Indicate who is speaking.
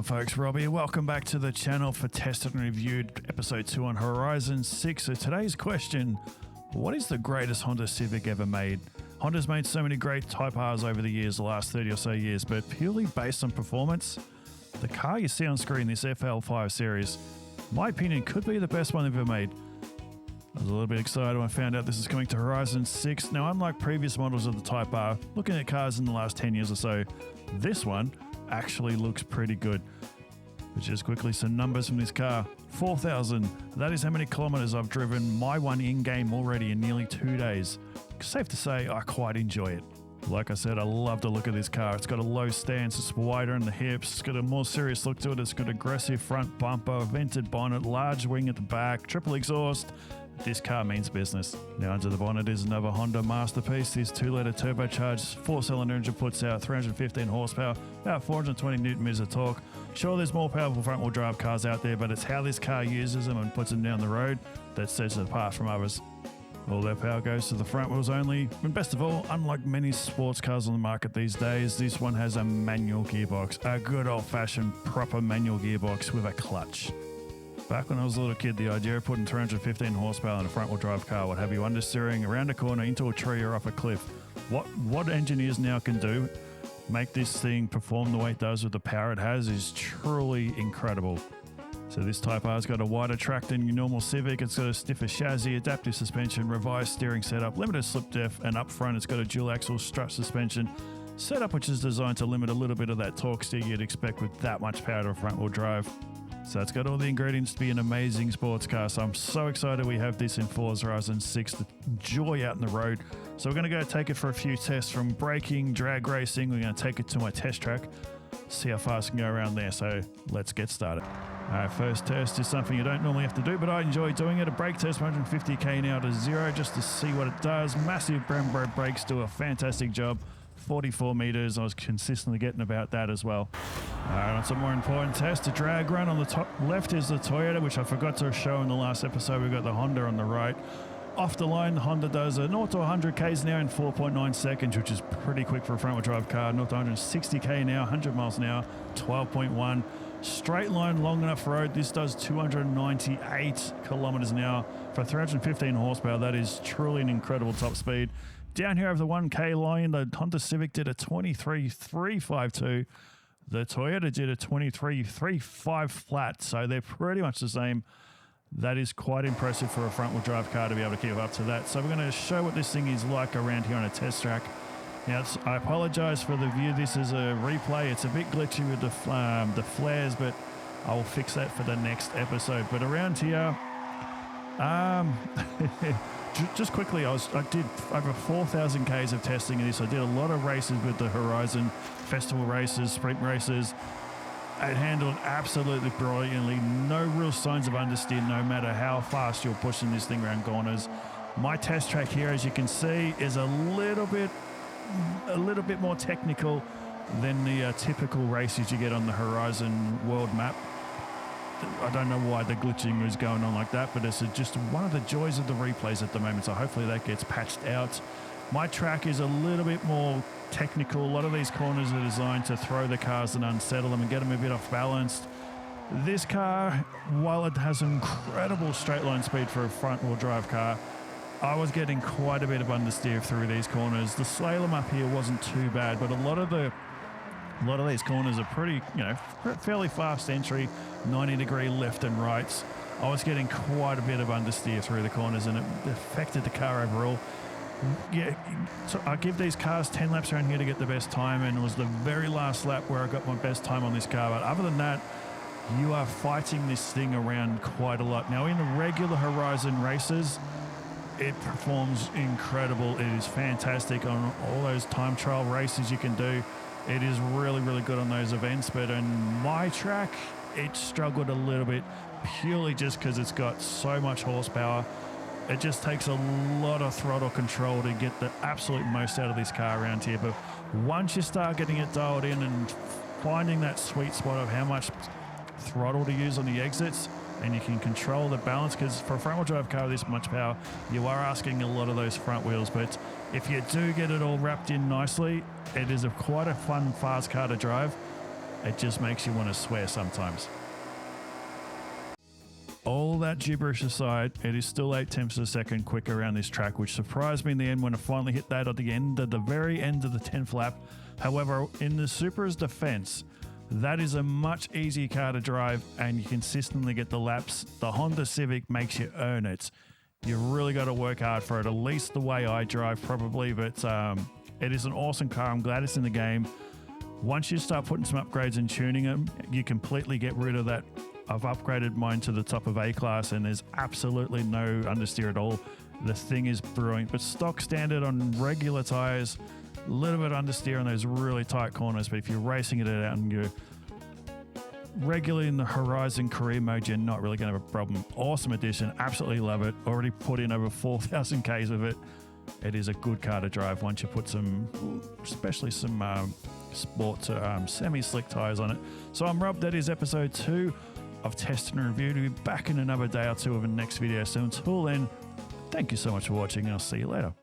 Speaker 1: going, folks? Robbie. Welcome back to the channel for Tested and Reviewed episode 2 on Horizon 6. So today's question, what is the greatest Honda Civic ever made? Honda's made so many great Type Rs over the years, the last 30 or so years, but purely based on performance, the car you see on screen, this FL5 series, in my opinion, could be the best one they've ever made. I was a little bit excited when I found out this is coming to Horizon 6. Now, unlike previous models of the Type R, looking at cars in the last 10 years or so, this one actually looks pretty good. But just quickly, some numbers from this car. 4,000. That is how many kilometers I've driven my one in-game already in nearly 2 days. Safe to say, I quite enjoy it. Like I said, I love the look of this car. It's got a low stance, it's wider in the hips, it's got a more serious look to it. It's got aggressive front bumper, vented bonnet, large wing at the back, triple exhaust. This car means business. Now under the bonnet is another Honda masterpiece. This 2-litre turbocharged 4-cylinder engine puts out 315 horsepower, about 420 newton meters of torque. Sure, there's more powerful front-wheel drive cars out there, but it's how this car uses them and puts them down the road that sets it apart from others. All their power goes to the front wheels only. And best of all, unlike many sports cars on the market these days, this one has a manual gearbox, a good old-fashioned proper manual gearbox with a clutch. Back when I was a little kid, the idea of putting 315 horsepower in a front-wheel drive car would have you understeering around a corner into a tree or off a cliff. What engineers now can do, make this thing perform the way it does with the power it has, is truly incredible. So this Type R's got a wider track than your normal Civic. It's got a stiffer chassis, adaptive suspension, revised steering setup, limited slip depth, and up front it's got a dual axle strut suspension setup, which is designed to limit a little bit of that torque steer you'd expect with that much power to a front-wheel drive. So it's got all the ingredients to be an amazing sports car. So I'm so excited we have this in Forza Horizon 6 to enjoy out in the road. So we're going to go take it for a few tests from braking, drag racing. We're going to take it to my test track, see how fast it can go around there. So let's get started. All right, first test is something you don't normally have to do, but I enjoy doing it. A brake test, 150k now to 0, just to see what it does. Massive Brembo brakes do a fantastic job. 44 meters. I was consistently getting about that as well. All right, on some more important tests, a drag run. On the top left is the Toyota, which I forgot to show in the last episode. We've got the Honda on the right. Off the line, the Honda does a 0 to 100 k's now in 4.9 seconds, which is pretty quick for a front-wheel drive car. 0 to 160k now, 100 miles an hour, 12.1. Straight line, long enough road. This does 298 kilometers an hour for 315 horsepower. That is truly an incredible top speed. Down here over the 1k line, the Honda Civic did a 23.352. The Toyota did a 23.35 flat, so they're pretty much the same. That is quite impressive for a front-wheel drive car to be able to keep up to that. So we're going to show what this thing is like around here on a test track. Now, I apologize for the view. This is a replay. It's a bit glitchy with the flares, but I will fix that for the next episode. But around here, just quickly, I did over 4,000 Ks of testing of this. I did a lot of races with the Horizon, festival races, sprint races. It handled absolutely brilliantly. No real signs of understeer, no matter how fast you're pushing this thing around corners. My test track here, as you can see, is a little bit more technical than the typical races you get on the Horizon world map. I don't know why the glitching was going on like that, but it's just one of the joys of the replays at the moment, so hopefully that gets patched out. My track is a little bit more technical. A lot of these corners are designed to throw the cars and unsettle them and get them a bit off balance. This car, while it has incredible straight line speed for a front-wheel drive car, I was getting quite a bit of understeer through these corners. The slalom up here wasn't too bad, but a lot of these corners are pretty, fairly fast entry, 90-degree left and rights. I was getting quite a bit of understeer through the corners, and it affected the car overall. Yeah, so I give these cars 10 laps around here to get the best time, and it was the very last lap where I got my best time on this car. But other than that, you are fighting this thing around quite a lot. Now, in the regular Horizon races, it performs incredible. It is fantastic on all those time trial races you can do. It is really, really good on those events. But on my track, it struggled a little bit purely just because it's got so much horsepower. It just takes a lot of throttle control to get the absolute most out of this car around here. But once you start getting it dialed in and finding that sweet spot of how much throttle to use on the exits, and you can control the balance, because for a front-wheel drive car with this much power, you are asking a lot of those front wheels. But if you do get it all wrapped in nicely, it is quite a fun, fast car to drive. it just makes you want to swear sometimes. All that gibberish aside, it is still 8/10 of a second quicker around this track, which surprised me in the end when I finally hit that at the very end of the 10th lap. However, in the Supra's defense, that is a much easier car to drive and you consistently get the laps. The Honda Civic makes you earn it. You really got to work hard for it, at least the way I drive probably, but it is an awesome car. I'm glad it's in the game. Once you start putting some upgrades and tuning them, you completely get rid of that. I've upgraded mine to the top of A-Class and there's absolutely no understeer at all. The thing is brilliant, but stock standard on regular tires, a little bit understeer on those really tight corners, but if you're racing it out and you're regularly in the Horizon career mode, you're not really going to have a problem. Awesome addition, absolutely love it. Already put in over 4,000 Ks of it. It is a good car to drive once you put some, especially some sport semi-slick tires on it. So I'm Rob, that is episode 2 of Test and Review. To be back in another day or two of the next video. So until then, thank you so much for watching and I'll see you later.